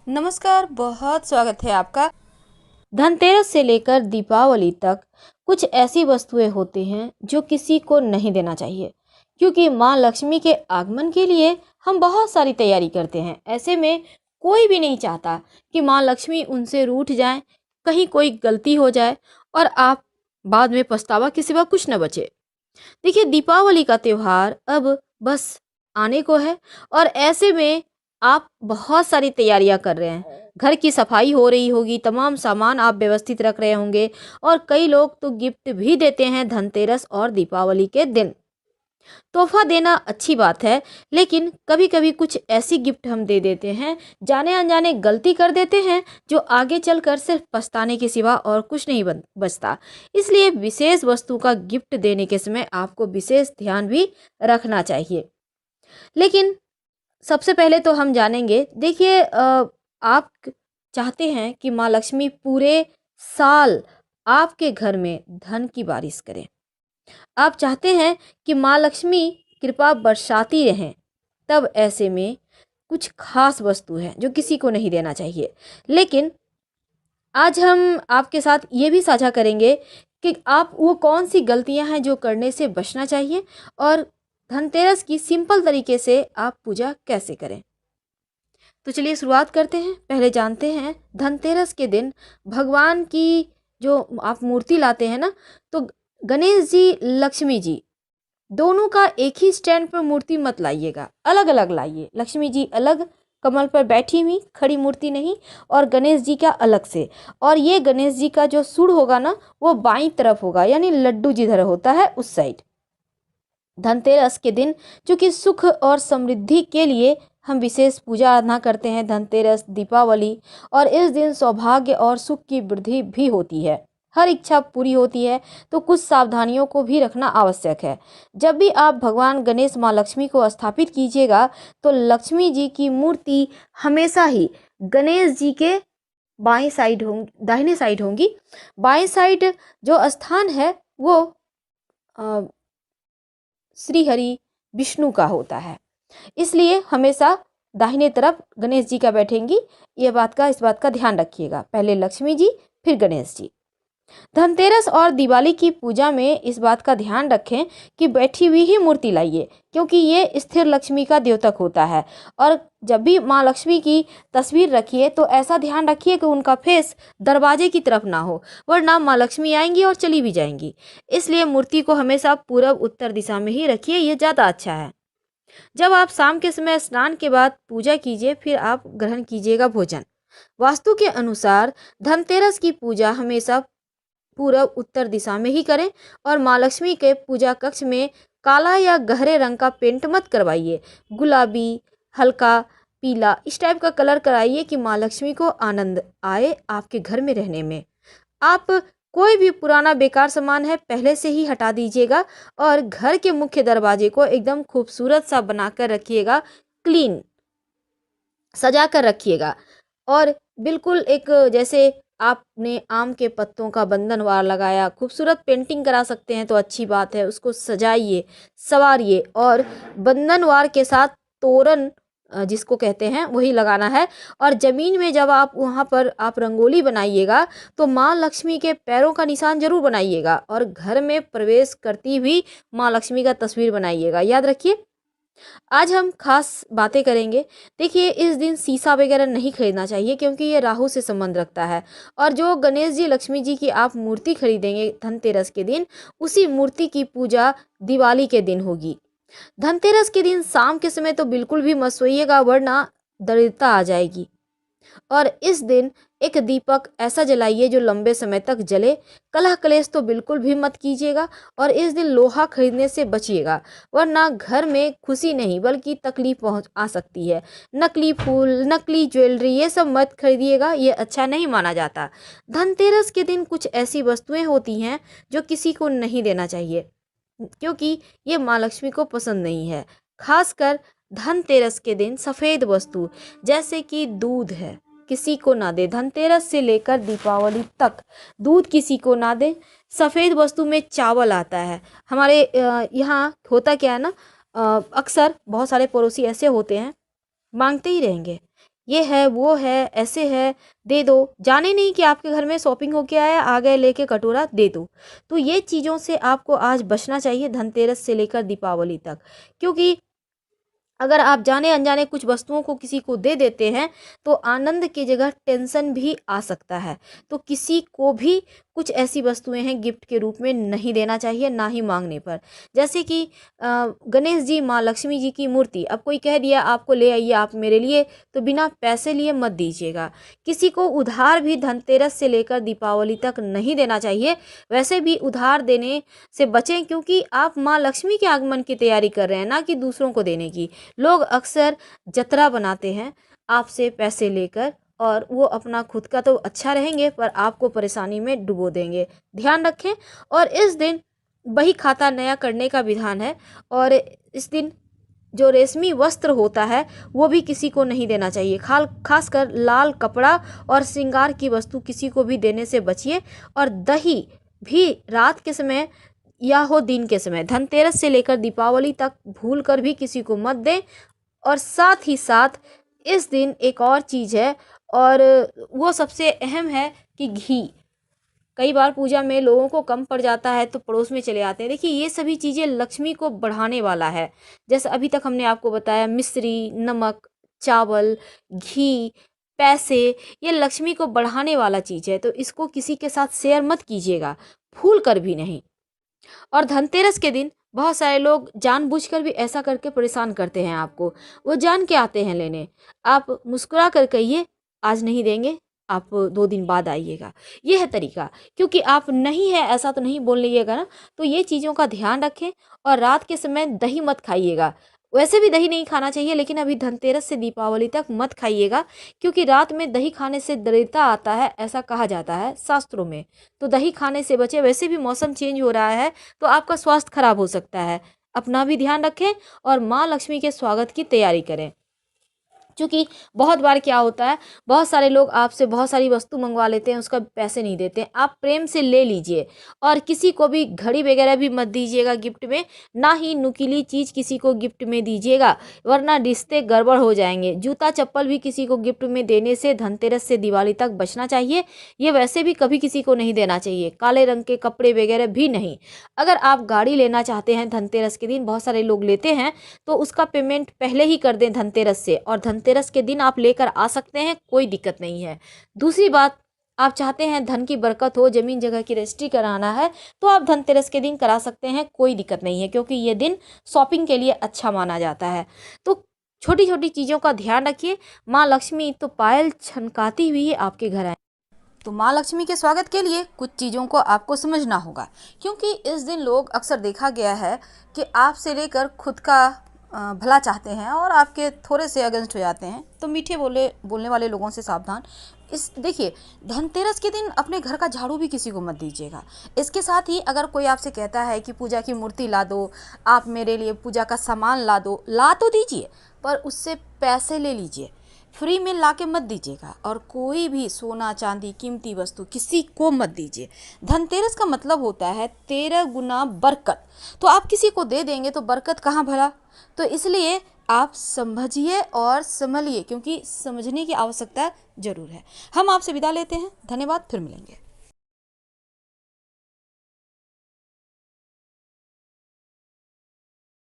नमस्कार, बहुत स्वागत है आपका। धनतेरस से लेकर दीपावली तक कुछ ऐसी वस्तुएं होती हैं जो किसी को नहीं देना चाहिए, क्योंकि माँ लक्ष्मी के आगमन के लिए हम बहुत सारी तैयारी करते हैं। ऐसे में कोई भी नहीं चाहता कि माँ लक्ष्मी उनसे रूठ जाए, कहीं कोई गलती हो जाए और आप बाद में पछतावा के सिवा कुछ न बचे। देखिए, दीपावली का त्योहार अब बस आने को है और ऐसे में आप बहुत सारी तैयारियां कर रहे हैं। घर की सफाई हो रही होगी, तमाम सामान आप व्यवस्थित रख रहे होंगे और कई लोग तो गिफ्ट भी देते हैं धनतेरस और दीपावली के दिन। तोहफा देना अच्छी बात है, लेकिन कभी कभी कुछ ऐसी गिफ्ट हम दे देते हैं, जाने अनजाने गलती कर देते हैं, जो आगे चलकर सिर्फ पछताने के सिवा और कुछ नहीं बचता। इसलिए विशेष वस्तु का गिफ्ट देने के समय आपको विशेष ध्यान भी रखना चाहिए। लेकिन सबसे पहले तो हम जानेंगे, देखिए आप चाहते हैं कि माँ लक्ष्मी पूरे साल आपके घर में धन की बारिश करें। आप चाहते हैं कि माँ लक्ष्मी कृपा बरसाती रहें। तब ऐसे में कुछ खास वस्तु है जो किसी को नहीं देना चाहिए। लेकिन आज हम आपके साथ ये भी साझा करेंगे कि आप वो कौन सी गलतियां हैं जो करने से बचना चाहिए और धनतेरस की सिंपल तरीके से आप पूजा कैसे करें। तो चलिए शुरुआत करते हैं। पहले जानते हैं, धनतेरस के दिन भगवान की जो आप मूर्ति लाते हैं ना, तो गणेश जी, लक्ष्मी जी दोनों का एक ही स्टैंड पर मूर्ति मत लाइएगा, अलग अलग लाइए। लक्ष्मी जी अलग कमल पर बैठी हुई खड़ी मूर्ति नहीं, और गणेश जी का अलग से। और ये गणेश जी का जो सुर होगा ना, वो बाईं तरफ होगा, यानी लड्डू जिधर होता है उस साइड। धनतेरस के दिन चूंकि सुख और समृद्धि के लिए हम विशेष पूजा आराधना करते हैं, धनतेरस, दीपावली, और इस दिन सौभाग्य और सुख की वृद्धि भी होती है, हर इच्छा पूरी होती है। तो कुछ सावधानियों को भी रखना आवश्यक है। जब भी आप भगवान गणेश, माँ लक्ष्मी को स्थापित कीजिएगा, तो लक्ष्मी जी की मूर्ति हमेशा ही गणेश जी के बाएं साइड होंगी, दाहिने साइड होंगी। बाएं साइड जो स्थान है वो श्री हरि विष्णु का होता है, इसलिए हमेशा दाहिने तरफ गणेश जी का बैठेंगी। इस बात का ध्यान रखिएगा। पहले लक्ष्मी जी, फिर गणेश जी। धनतेरस और दिवाली की पूजा में इस बात का ध्यान रखें कि बैठी हुई ही मूर्ति लाइए, क्योंकि ये स्थिर लक्ष्मी का द्योतक होता है। और जब भी माँ लक्ष्मी की तस्वीर रखिए तो ऐसा ध्यान रखिए कि उनका फेस दरवाजे की तरफ ना हो, वरना माँ लक्ष्मी आएंगी और चली भी जाएंगी। इसलिए मूर्ति को हमेशा पूरब उत्तर दिशा में ही रखिए, ये ज़्यादा अच्छा है। जब आप शाम के समय स्नान के बाद पूजा कीजिए, फिर आप ग्रहण कीजिएगा भोजन। वास्तु के अनुसार धनतेरस की पूजा हमेशा पूरब उत्तर दिशा में ही करें, और माँ लक्ष्मी के पूजा कक्ष में काला या गहरे रंग का पेंट मत करवाइए। गुलाबी, हल्का पीला, इस टाइप का कलर कराइए कि माँ लक्ष्मी को आनंद आए आपके घर में रहने में। आप कोई भी पुराना बेकार सामान है पहले से ही हटा दीजिएगा, और घर के मुख्य दरवाजे को एकदम खूबसूरत सा बनाकर रखिएगा, क्लीन सजा कर रखिएगा। और बिल्कुल एक जैसे आपने आम के पत्तों का बंधनवार लगाया, खूबसूरत पेंटिंग करा सकते हैं तो अच्छी बात है, उसको सजाइए, संवारिए, और बंधनवार के साथ तोरण जिसको कहते हैं वही लगाना है। और ज़मीन में जब आप वहाँ पर आप रंगोली बनाइएगा, तो माँ लक्ष्मी के पैरों का निशान जरूर बनाइएगा, और घर में प्रवेश करती हुई माँ लक्ष्मी का तस्वीर बनाइएगा। याद रखिए, आज हम खास बातें करेंगे। देखिए, इस दिन शीशा वगैरह नहीं खरीदना चाहिए, क्योंकि ये राहु से संबंध रखता है। और जो गणेश जी, लक्ष्मी जी की आप मूर्ति खरीदेंगे धनतेरस के दिन, उसी मूर्ति की पूजा दिवाली के दिन होगी। धनतेरस के दिन शाम के समय तो बिल्कुल भी मत सोइएगा, वरना दरिद्रता आ जाएगी। और इस दिन एक दीपक ऐसा जलाइए जो लंबे समय तक जले। कलह कलेश तो बिल्कुल भी मत कीजिएगा, और इस दिन लोहा खरीदने से बचिएगा, वरना घर में खुशी नहीं बल्कि तकलीफ पहुंच आ सकती है। नकली फूल, नकली ज्वेलरी, ये सब मत खरीदिएगा, ये अच्छा नहीं माना जाता। धनतेरस के दिन कुछ ऐसी वस्तुएं होती हैं जो किसी को नहीं देना चाहिए, क्योंकि ये माँ लक्ष्मी को पसंद नहीं है। खासकर धनतेरस के दिन सफ़ेद वस्तु जैसे कि दूध है, किसी को ना दे। धनतेरस से लेकर दीपावली तक दूध किसी को ना दे। सफ़ेद वस्तु में चावल आता है। हमारे यहाँ होता क्या है ना, अक्सर बहुत सारे पड़ोसी ऐसे होते हैं, मांगते ही रहेंगे, ये है वो है ऐसे है, दे दो। जाने नहीं कि आपके घर में शॉपिंग होके आया, आ गए लेके कटोरा, दे दो। तो ये चीज़ों से आपको आज बचना चाहिए धनतेरस से लेकर दीपावली तक, क्योंकि अगर आप जाने अनजाने कुछ वस्तुओं को किसी को दे देते हैं तो आनंद की जगह टेंशन भी आ सकता है। तो किसी को भी कुछ ऐसी वस्तुएं हैं गिफ्ट के रूप में नहीं देना चाहिए, ना ही मांगने पर। जैसे कि गणेश जी, माँ लक्ष्मी जी की मूर्ति, अब कोई कह दिया आपको ले आइए आप मेरे लिए, तो बिना पैसे लिए मत दीजिएगा। किसी को उधार भी धनतेरस से लेकर दीपावली तक नहीं देना चाहिए। वैसे भी उधार देने से बचें, क्योंकि आप माँ लक्ष्मी के आगमन की तैयारी कर रहे हैं, ना कि दूसरों को देने की। लोग अक्सर जतरा बनाते हैं आपसे पैसे लेकर, और वो अपना खुद का तो अच्छा रहेंगे पर आपको परेशानी में डुबो देंगे। ध्यान रखें। और इस दिन बही खाता नया करने का विधान है, और इस दिन जो रेशमी वस्त्र होता है वो भी किसी को नहीं देना चाहिए। खासकर लाल कपड़ा और श्रृंगार की वस्तु किसी को भी देने से बचिए। और दही भी रात के समय या हो दिन के समय, धनतेरस से लेकर दीपावली तक भूल कर भी किसी को मत दें। और साथ ही साथ इस दिन एक और चीज़ है, और वो सबसे अहम है कि घी। कई बार पूजा में लोगों को कम पड़ जाता है तो पड़ोस में चले आते हैं। देखिए ये सभी चीज़ें लक्ष्मी को बढ़ाने वाला है। जैसे अभी तक हमने आपको बताया, मिश्री, नमक, चावल, घी, पैसे, ये लक्ष्मी को बढ़ाने वाला चीज़ है। तो इसको किसी के साथ शेयर मत कीजिएगा, भूल कर भी नहीं। और धनतेरस के दिन बहुत सारे लोग जानबूझकर भी ऐसा करके परेशान करते हैं आपको। वो जान के आते हैं लेने। आप मुस्कुरा कर कहिए आज नहीं देंगे, आप 2 दिन बाद आइएगा। ये है तरीका। क्योंकि आप नहीं है ऐसा तो नहीं बोल लीजिएगा ना। तो ये चीज़ों का ध्यान रखें। और रात के समय दही मत खाइएगा। वैसे भी दही नहीं खाना चाहिए, लेकिन अभी धनतेरस से दीपावली तक मत खाइएगा, क्योंकि रात में दही खाने से दरिद्रता आता है, ऐसा कहा जाता है शास्त्रों में। तो दही खाने से बचे। वैसे भी मौसम चेंज हो रहा है तो आपका स्वास्थ्य खराब हो सकता है। अपना भी ध्यान रखें और माँ लक्ष्मी के स्वागत की तैयारी करें। क्योंकि बहुत बार क्या होता है, बहुत सारे लोग आपसे बहुत सारी वस्तु मंगवा लेते हैं, उसका पैसे नहीं देते। आप प्रेम से ले लीजिए। और किसी को भी घड़ी वगैरह भी मत दीजिएगा गिफ्ट में, ना ही नुकीली चीज़ किसी को गिफ्ट में दीजिएगा, वरना रिश्ते गड़बड़ हो जाएंगे। जूता चप्पल भी किसी को गिफ्ट में देने से धनतेरस से दिवाली तक बचना चाहिए। ये वैसे भी कभी किसी को नहीं देना चाहिए। काले रंग के कपड़े वगैरह भी नहीं। अगर आप गाड़ी लेना चाहते हैं धनतेरस के दिन, बहुत सारे लोग लेते हैं, तो उसका पेमेंट पहले ही कर दें धनतेरस से, और धनतेरस के दिन आप लेकर आ सकते हैं, कोई दिक्कत नहीं है। दूसरी बात, आप चाहते हैं धन की बरकत हो, जमीन जगह की रजिस्ट्री कराना है, तो आप धनतेरस के दिन करा सकते हैं, कोई दिक्कत नहीं है, क्योंकि ये दिन शॉपिंग के लिए अच्छा माना जाता है। तो छोटी छोटी चीज़ों का ध्यान रखिए। माँ लक्ष्मी तो पायल छनकाती हुई आपके घर आए। तो माँ लक्ष्मी के स्वागत के लिए कुछ चीज़ों को आपको समझना होगा, क्योंकि इस दिन लोग अक्सर देखा गया है कि आपसे लेकर खुद का भला चाहते हैं और आपके थोड़े से अगेंस्ट हो जाते हैं। तो मीठे बोलने वाले लोगों से सावधान। इस देखिए, धनतेरस के दिन अपने घर का झाड़ू भी किसी को मत दीजिएगा। इसके साथ ही अगर कोई आपसे कहता है कि पूजा की मूर्ति ला दो, आप मेरे लिए पूजा का सामान ला दो, ला तो दीजिए, पर उससे पैसे ले लीजिए। फ्री में ला के मत दीजिएगा। और कोई भी सोना चांदी कीमती वस्तु किसी को मत दीजिए। धनतेरस का मतलब होता है 13 गुना बरकत। तो आप किसी को दे देंगे तो बरकत कहाँ भला। तो इसलिए आप समझिए और संभलिए, क्योंकि समझने की आवश्यकता जरूर है। हम आपसे विदा लेते हैं। धन्यवाद, फिर मिलेंगे।